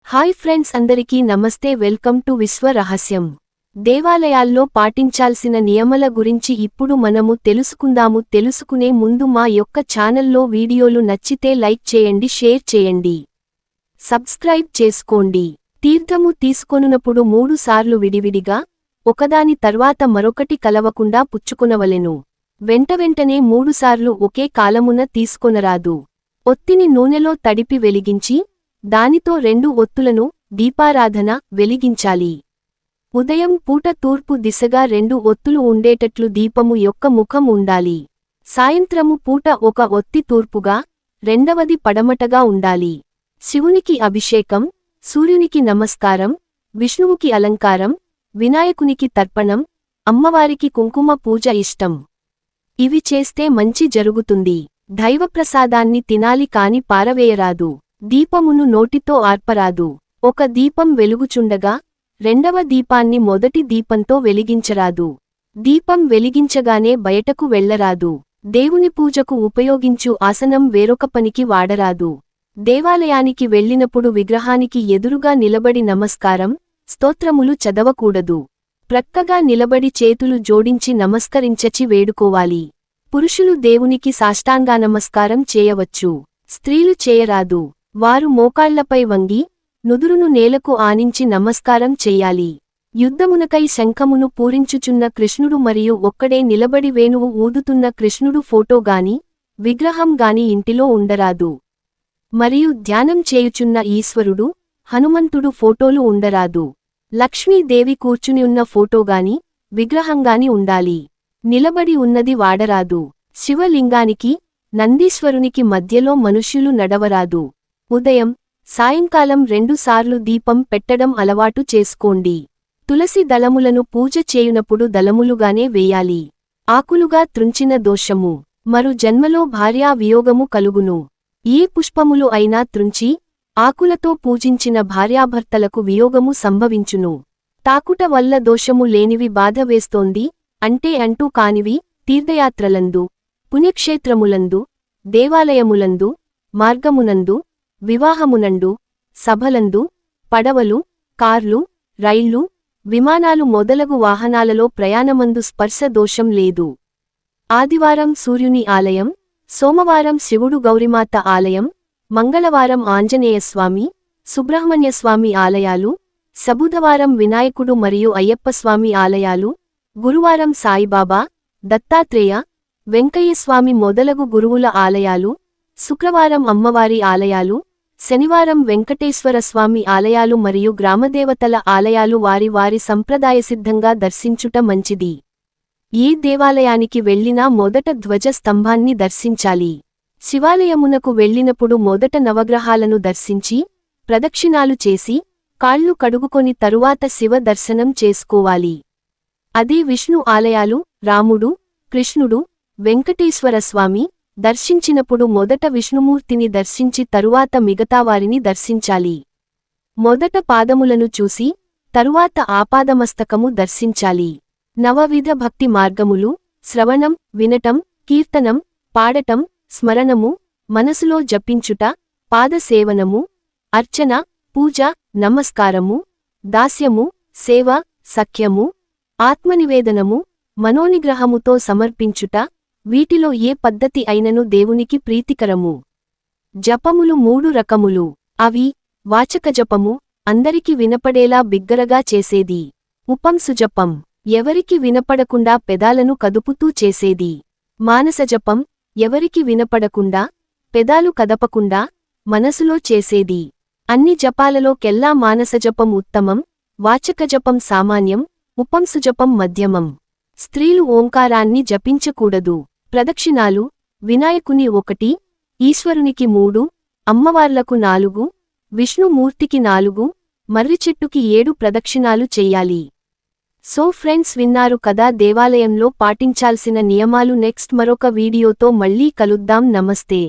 Hi friends, అందరికీ నమస్తే. Welcome to విశ్వ రహస్యం. దేవాలయాల్లో పాటించాల్సిన నియమాల గురించి ఇప్పుడు మనము తెలుసుకుందాము. తెలుసుకునే ముందు మా యొక్క ఛానల్లో వీడియోలు నచ్చితే లైక్ చేయండి, షేర్ చేయండి, సబ్స్క్రైబ్ చేసుకోండి. తీర్థము తీసుకొనునప్పుడు 3 సార్లు విడివిడిగా, ఒకదాని తర్వాత మరొకటి కలవకుండా పుచ్చుకొనవలెను. వెంటనే 3 సార్లు ఒకే కాలమున తీసుకొనరాదు. ఒత్తిని నూనెలో తడిపి వెలిగించి దానితో 2 ఒత్తులను దీపారాధన వెలిగించాలి. ఉదయం పూట తూర్పు దిశగా 2 ఒత్తులు ఉండేటట్లు దీపము యొక్క ముఖం ఉండాలి. సాయంత్రము పూట ఒక ఒత్తి తూర్పుగా, రెండవది పడమటగా ఉండాలి. శివునికి అభిషేకం, సూర్యునికి నమస్కారం, విష్ణువుకి అలంకారం, వినాయకునికి తర్పణం, అమ్మవారికి కుంకుమ పూజ ఇష్టం. ఇవి చేస్తే మంచి జరుగుతుంది. దైవప్రసాదాన్ని తినాలి కాని పారవేయరాదు. దీపమును నోటితో ఆర్పరాదు. ఒక దీపం వెలుగుచుండగా రెండవ దీపాన్ని మొదటి దీపంతో వెలిగించరాదు. దీపం వెలిగించగానే బయటకు వెళ్లరాదు. దేవుని పూజకు ఉపయోగించు ఆసనం వేరొక పనికి వాడరాదు. దేవాలయానికి వెళ్ళినప్పుడు విగ్రహానికి ఎదురుగా నిలబడి నమస్కారం, స్తోత్రములు చదవకూడదు. ప్రక్కగా నిలబడి చేతులు జోడించి నమస్కరించచి వేడుకోవాలి. పురుషులు దేవునికి సాష్టాంగానమస్కారం చేయవచ్చు. స్త్రీలు చేయరాదు. వారు మోకాళ్లపై వంగి నుదురును నేలకు ఆనించి నమస్కారం చెయ్యాలి. యుద్ధమునకై శంఖమును పూరించుచున్న కృష్ణుడు మరియు ఒక్కడే నిలబడి వేణువు ఊదుతున్న కృష్ణుడు ఫోటో గాని, విగ్రహం గాని ఇంటిలో ఉండరాదు. మరియు ధ్యానం చేయుచున్న ఈశ్వరుడు, హనుమంతుడు ఫోటోలు ఉండరాదు. లక్ష్మీదేవి కూర్చుని ఉన్న ఫోటోగాని, విగ్రహంగాని ఉండాలి. నిలబడి ఉన్నది వాడరాదు. శివలింగానికి, నందీశ్వరునికి మధ్యలో మనుష్యులు నడవరాదు. ఉదయం, సాయంకాలం 2 సార్లు దీపం పెట్టడం అలవాటు చేసుకోండి. తులసి దళములను పూజ చేయునప్పుడు దళములుగానే వేయాలి. ఆకులుగా త్రుంచిన దోషము, మరు జన్మలో భార్యా వియోగము కలుగును. ఏ పుష్పములు అయినా త్రుంచి, ఆకులతో పూజించిన భార్యాభర్తలకు వియోగము సంభవించును. తాకుట వల్ల దోషము లేనివి బాధ వేస్తోంది అంటే అంటూ కానివి, తీర్థయాత్రలందు, పుణ్యక్షేత్రములందు, దేవాలయములందు, మార్గమునందు, వివాహమునందు, సభలందు, పడవలు, కార్లు, రైళ్లు, విమానాలు మొదలగు వాహనాలలో ప్రయాణమందు స్పర్శ దోషం లేదు. ఆదివారం సూర్యుని ఆలయం, సోమవారం శివుడు గౌరిమాత ఆలయం, మంగళవారం ఆంజనేయస్వామి, సుబ్రహ్మణ్యస్వామి ఆలయాలు, సబుధవారం వినాయకుడు మరియు అయ్యప్పస్వామి ఆలయాలు, గురువారం సాయిబాబా, దత్తాత్రేయ, వెంకయ్యస్వామి మొదలగు గురువుల ఆలయాలు, శుక్రవారం అమ్మవారి ఆలయాలు, శనివారం వెంకటేశ్వరస్వామి ఆలయాలు మరియు గ్రామదేవతల ఆలయాలు వారి వారి సంప్రదాయసిద్ధంగా దర్శించుట మంచిది. ఏ దేవాలయానికి వెళ్లినా మొదట ధ్వజ స్తంభాన్ని దర్శించాలి. శివాలయమునకు వెళ్ళినప్పుడు మొదట నవగ్రహాలను దర్శించి, ప్రదక్షిణాలు చేసి, కాళ్లు కడుగుకొని తరువాత శివ దర్శనం చేసుకోవాలి. అదే విష్ణు ఆలయాలు, రాముడు, కృష్ణుడు, వెంకటేశ్వరస్వామి దర్శించినప్పుడు మొదట విష్ణుమూర్తిని దర్శించి తరువాత మిగతావారిని దర్శించాలి. మొదట పాదములను చూసి, తరువాత ఆపాదమస్తకము దర్శించాలి. నవవిధ భక్తి మార్గములు: శ్రవణం, వినటం, కీర్తనం, పాడటం, స్మరణము, మనసులో జపించుట, పాదసేవనము, అర్చన, పూజ, నమస్కారము, దాస్యము, సేవ, సఖ్యము, ఆత్మనివేదనము, మనోనిగ్రహముతో సమర్పించుట. వీటిలో ఏ పద్ధతి అయినను దేవునికి ప్రీతికరము. జపములు 3 రకములు. అవి: వాచక జపము, అందరికి వినపడేలా బిగ్గరగా చేసేది. ఉపంసు జపం, ఎవరికి వినపడకుండా పెదాలను కదుపుతూ చేసేది. మానస జపం, ఎవరికి వినపడకుండా, పెదాలు కదపకుండా, మనసులో చేసేది. అన్ని జపాలలో కెల్లా మానసజపం ఉత్తమం, వాచక జపం సామాన్యం, ఉపంసుజపం మధ్యమం. స్త్రీలు ఓంకారాన్ని జపించకూడదు. ప్రదక్షిణాలు: వినాయకుని 1, ఈశ్వరునికి 3, అమ్మవార్లకు 4, విష్ణుమూర్తికి 4, మర్రిచెట్టుకి 7 ప్రదక్షిణాలు చెయ్యాలి. సో ఫ్రెండ్స్, విన్నారు కదా దేవాలయంలో పాటించాల్సిన నియమాలు. నెక్స్ట్ మరొక వీడియోతో మళ్ళీ కలుద్దాం. నమస్తే.